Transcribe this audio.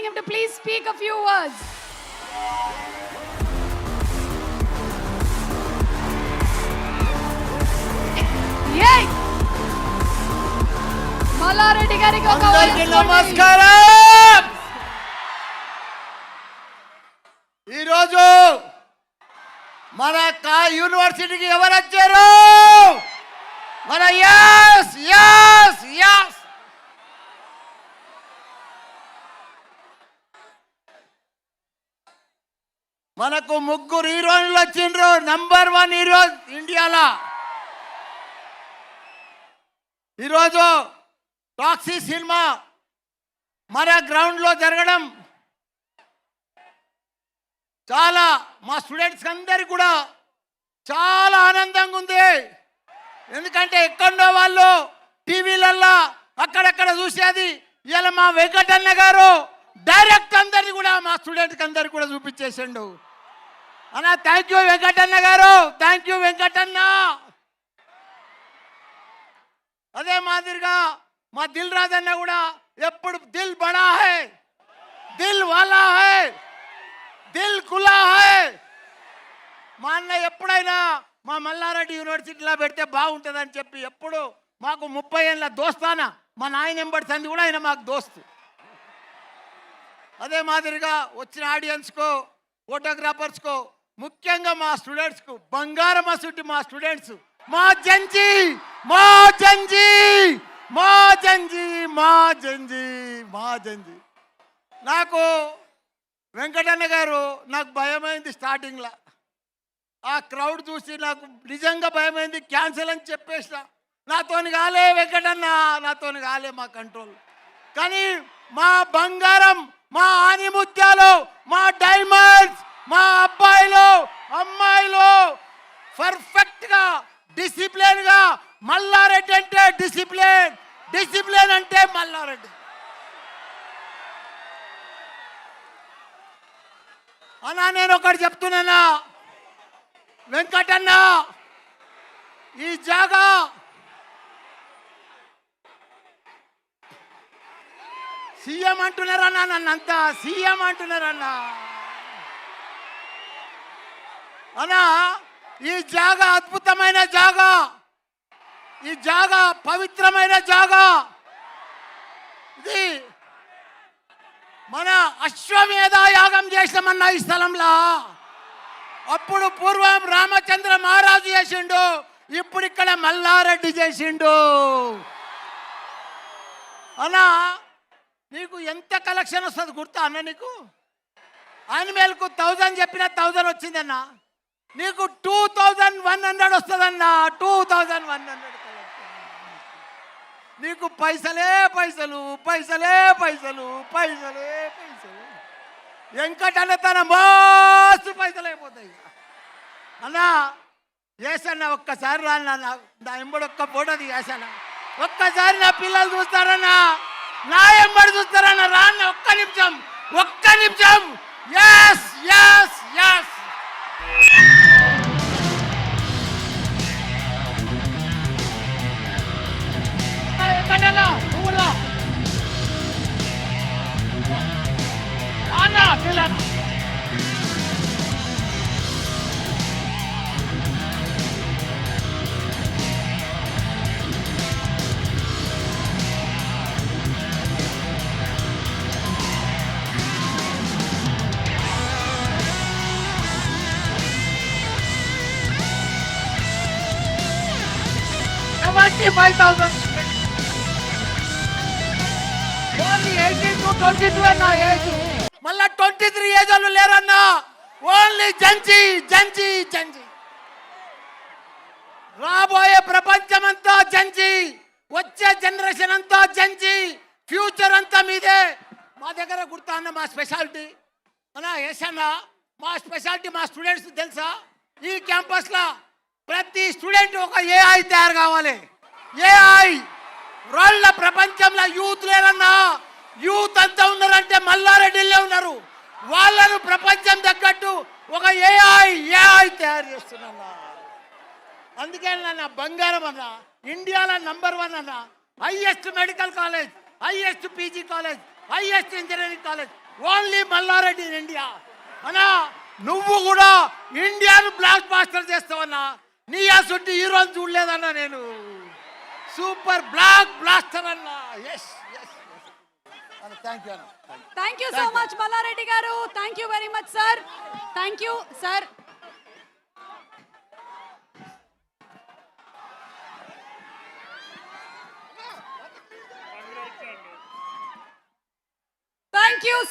him to please speak a few words. Yay! Mallareddy gariki oka అందరికీ నమస్కారం. ఈరోజు మన యూనివర్సిటీకి ఎవరు వచ్చారు? మన యస్ యస్ యస్ మనకు ముగ్గురు హీరోయిన్లు వచ్చిండ్రు. నంబర్ 1 హీరో ఇండియాలో. ఈరోజు టాక్సీ సినిమా మన గ్రౌండ్లో జరగడం చాలా మా స్టూడెంట్స్ అందరికి కూడా చాలా ఆనందంగా ఉంది. ఎందుకంటే ఎక్కడో వాళ్ళు టీవీలల్లో అక్కడక్కడ చూసేది ఇలా మా వెంకటన్న గారు డైరెక్ట్ అందరినీ కూడా మా స్టూడెంట్కి అందరికి కూడా చూపించేసిండు. అన్న థ్యాంక్ యూ వెంకటన్న గారు, థ్యాంక్ యూ వెంకటన్న. అదే మాదిరిగా మా దిల్ రాజు అన్న కూడా ఎప్పుడు దిల్ బడా హై, దిల్ వాలా హై, దిల్ కులా హై. మా అన్న ఎప్పుడైనా మా మల్లారెడ్డి యూనివర్సిటీలో పెడితే బాగుంటుందని చెప్పి ఎప్పుడు మాకు 30 ఏళ్ళ దోస్తాన మా నాయన ఎంబడి సంది కూడా ఆయన మాకు దోస్తు. అదే మాదిరిగా వచ్చిన ఆడియన్స్కో ఫోటోగ్రాఫర్స్కో ముఖ్యంగా మా స్టూడెంట్స్కు బంగారం అసుటి మా స్టూడెంట్స్ మా జంజీ మా జంజీ మా జంజీ మా జంజీ మా జంజీ. నాకు వెంకటన్న గారు నాకు భయమైంది స్టార్టింగ్లో. ఆ క్రౌడ్ చూసి నాకు నిజంగా భయమైంది. క్యాన్సిల్ అని చెప్పేసిన. నాతోని కాలే వెంకటన్న, నాతోని కాలే మా కంట్రోల్. కానీ మా బంగారం, మా ఆనిముత్యాలు, మా డైమండ్స్, మా అబ్బాయిలు అమ్మాయిలు పర్ఫెక్ట్గా డిసిప్లిన్గా మల్లారెడ్డి అంటే డిసిప్లిన్, డిసిప్లిన్ అంటే మల్లారెడ్డి. అన్నా నేను ఒకటి చెప్తున్నానా వెంకటన్న, ఈ జాగా సీఎం అంటున్నారన్నా, నన్నంతా సీఎం అంటున్నారన్నా. అన్నా ఈ జాగా అద్భుతమైన జాగా, ఈ జాగా పవిత్రమైన జాగా. ఇది మన అశ్వమేధ యాగం చేసామన్న ఈ స్థలంలో. అప్పుడు పూర్వం రామచంద్ర మహారాజు చేసిండు, ఇప్పుడు ఇక్కడ మల్లారెడ్డి చేసిండు. అన్నా నీకు ఎంత కలెక్షన్ వస్తుంది గుర్తా అన్న? నీకు యానిమేల్కు 1000 చెప్పిన 1000 వచ్చిందన్న. నీకు 2100 వస్తుందన్నా. 2100 నీకు పైసలే పైసలు, పైసలే పైసలు, పైసలే పైసలు. వెంకటన్న తన మస్తు పైసలు అయిపోతాయి. అన్నా వేసన్న ఒక్కసారి రాన్న, నా ఎంబడి ఒక్క ఫోటో వేసానా, ఒక్కసారి నా పిల్లలు చూస్తారన్నా, నా ఎంబడి చూస్తారన్న, రాన్న ఒక్క నిమిషం, ఒక్క నిమిషం. Yes yes yes. మళ్ళా 23 ఏజ్ వాళ్ళు లేరన్నా. ఓన్లీ జంజీ జంజీ జంజీ. రాబోయే ప్రపంచం అంతా జంజీ, వచ్చే జనరేషన్ అంతా జంజీ, ఫ్యూచర్ అంతా మీదే. మా దగ్గర గుర్తా అన్న మా స్పెషాలిటీ అన్నా ఏసన్నా, మా స్పెషాలిటీ మా స్టూడెంట్స్ తెలుసా? ఈ క్యాంపస్లో ప్రతి స్టూడెంట్ ఒక ఏఐ తయారు కావాలి. ఏఐ రోళ్ళ ప్రపంచంలో యూత్ లేరన్నా. యూత్ అంతా ఉన్నారంటే మల్లారెడ్డిలో ఉన్నారు. వాళ్ళను ప్రపంచం తగ్గట్టు ఒక ఏఐ తయారు చేస్తున్నా. అందుకే నా బంగారం అన్న, ఇండియాలో నంబర్ 1 అన్న. Highest medical college, highest PG college, highest engineering college only Mallareddy in India. అన్నా నువ్వు కూడా ఇండియాను బ్లాక్ బాస్టర్ చేస్తావన్నా. నీ అసొంటి హీరోని చూడలేదన్నా నేను. సూపర్ బ్లాక్ బ్లాస్టర్ అన్నా. ఎస్ ఎస్ థ్యాంక్ యూ అన్న. Thank you so much Malla Reddy గారు. Thank you very much sir. Thank you sir. Thank you